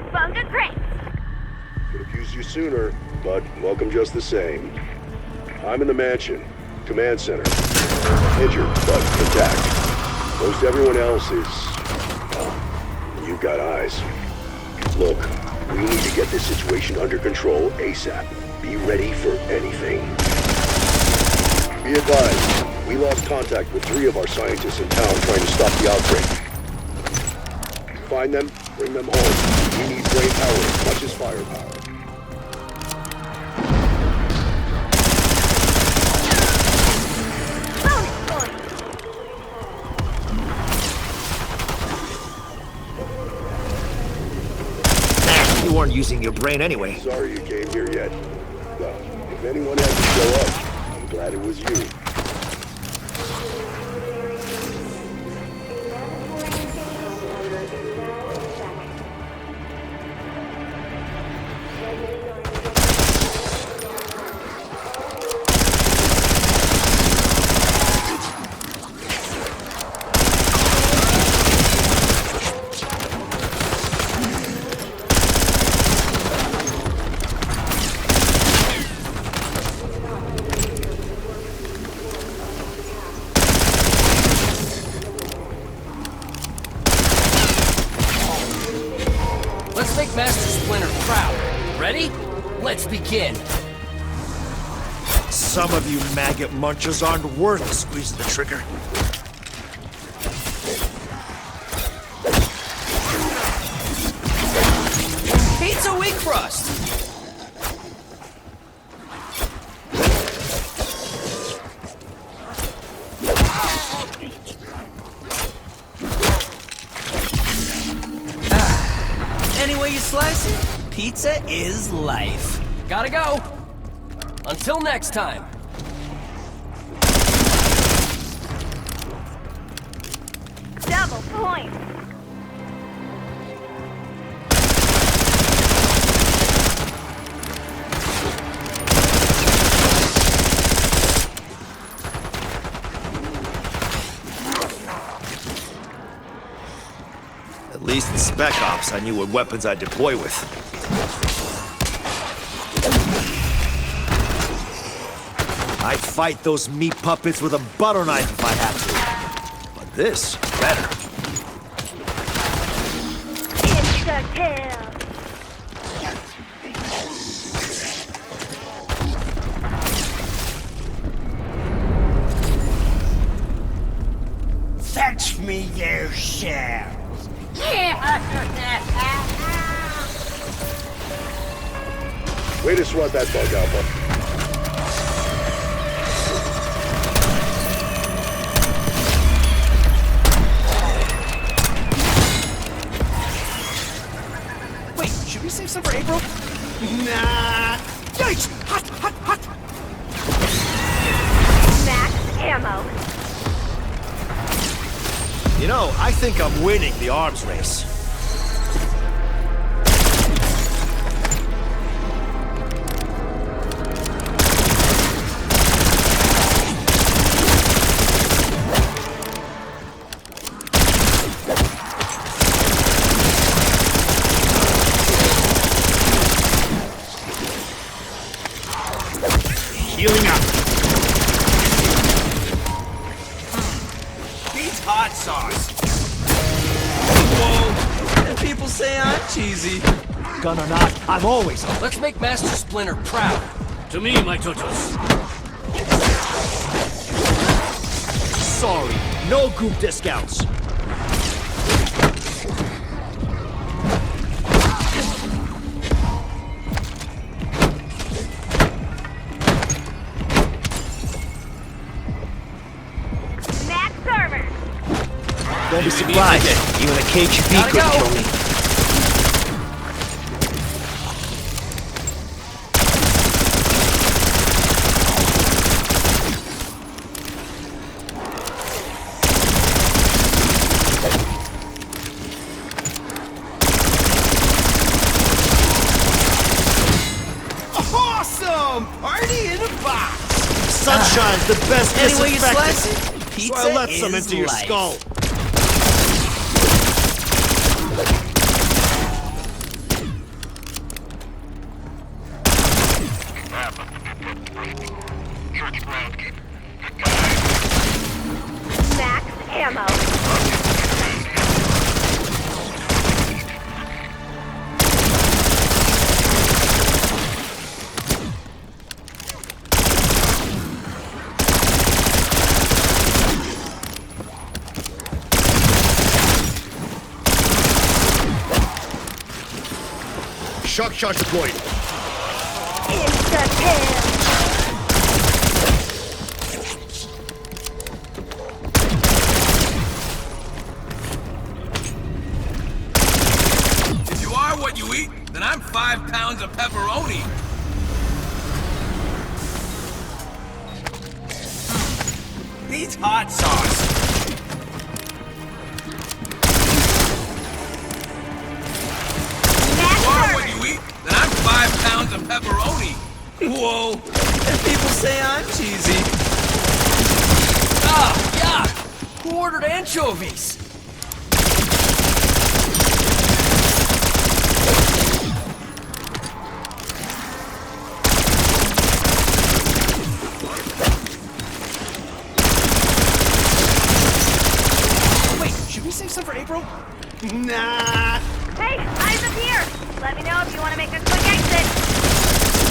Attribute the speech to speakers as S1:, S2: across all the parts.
S1: Cowabunga Cranked.
S2: Could have used you sooner, but welcome just the same. I'm in the mansion, command center. Injured, but intact. Most everyone else is... well, you've got eyes. Look, we need to get this situation under control ASAP. Be ready for anything. Be advised, we lost contact with 3 of our scientists in town trying to stop the outbreak. Find them, bring them home. We need brain power as much as firepower.
S3: You weren't using your brain anyway.
S2: Sorry you came here yet. Well, if anyone had to show up, I'm glad it was you.
S4: Let's make Master Splinter proud. Ready? Let's begin.
S3: Some of you maggot munchers aren't worth squeezing the trigger.
S4: Pizza weak crust. Any way you slice it, pizza is life. Gotta go. Until next time.
S1: Double point.
S3: At least in Spec Ops, I knew what weapons I'd deploy with. I'd fight those meat puppets with a butter knife if I had to. But this, better.
S1: Insta-kill.
S5: Fetch me your shells.
S2: Way to swat that bug, Alpha.
S3: Wait, should we save some for April?
S5: Nah.
S3: Yikes! Hot, hot, hot!
S1: Max ammo.
S3: You know, I think I'm winning the arms race. Healing up.
S5: Beats hot sauce.
S4: Whoa! And people say I'm cheesy.
S3: Gun or not, I'm always on.
S4: Let's make Master Splinter proud.
S6: To me, my totos.
S3: Sorry, no group discounts.
S1: Max server.
S3: Don't be surprised. Even a KGB
S4: Gotta
S3: couldn't
S4: go.
S3: kill me.
S5: Awesome! Party in a box!
S3: Sunshine's the best
S4: Any way you
S3: disinfectant.
S4: slice it, pizza
S3: So I let some
S4: is
S3: into your
S4: life.
S3: skull. Shock charge deployed.
S1: Insta-kill.
S5: If you are what you eat, then I'm 5 pounds of pepperoni. Needs hot sauce. If you are what you eat, then I'm 5 pounds of pepperoni.
S4: Whoa, and people say I'm cheesy. Ah, yuck! Who ordered anchovies? Wait, should we save some for April?
S5: Nah.
S1: Hey, eyes up here. Let me know if you want to make a quick exit.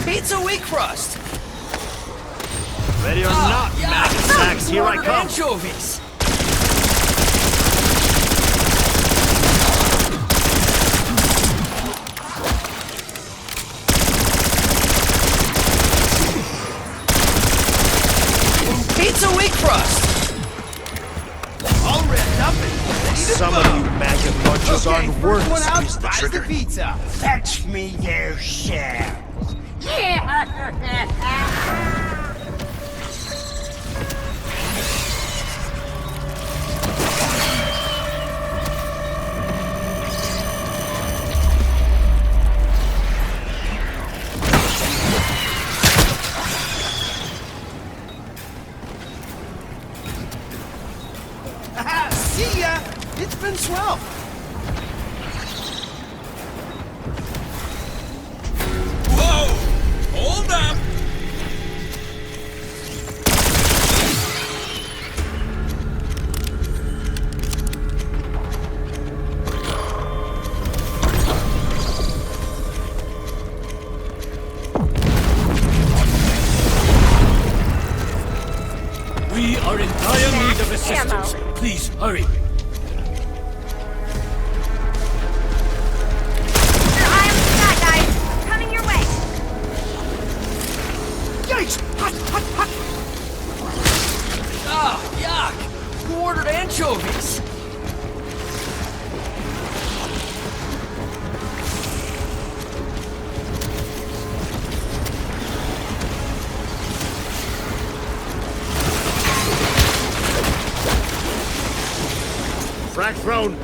S4: Pizza weak crust.
S3: Ready or not, Mac and Sacks, here I
S4: Ordered
S3: come.
S4: anchovies. Pizza weak crust.
S5: All wrapped up and ready to
S3: Some
S5: go.
S3: of you maggot munchers
S5: Okay,
S3: aren't worth
S5: first one out
S3: squeeze the
S5: buys the
S3: trigger.
S5: pizza. Fetch me your share.
S4: Aha, see ya. It's been swell.
S5: Whoa! Hold up!
S6: We are in dire need of
S1: Max ammo.
S6: assistance. Please, hurry.
S1: Your eye on the sky, guys. Coming your way.
S3: Yikes! Hot, hot, hot!
S4: Ah, yuck! Who ordered anchovies?
S3: Frag thrown.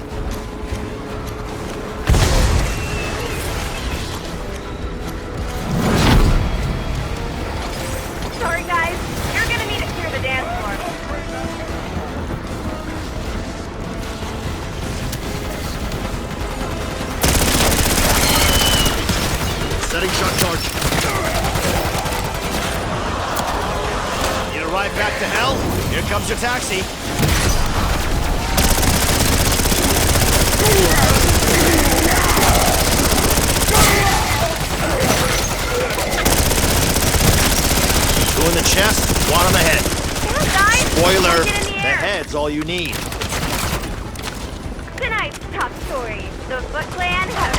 S1: Sorry, guys. You're gonna need to clear the dance floor.
S3: Setting shock charge. You arrive back to hell? Here comes your taxi. Two in the chest, one on the head.
S1: Come on, guys.
S3: Spoiler,
S1: Get in
S3: the
S1: the air.
S3: head's all you need.
S1: Tonight's top story. The Foot Clan have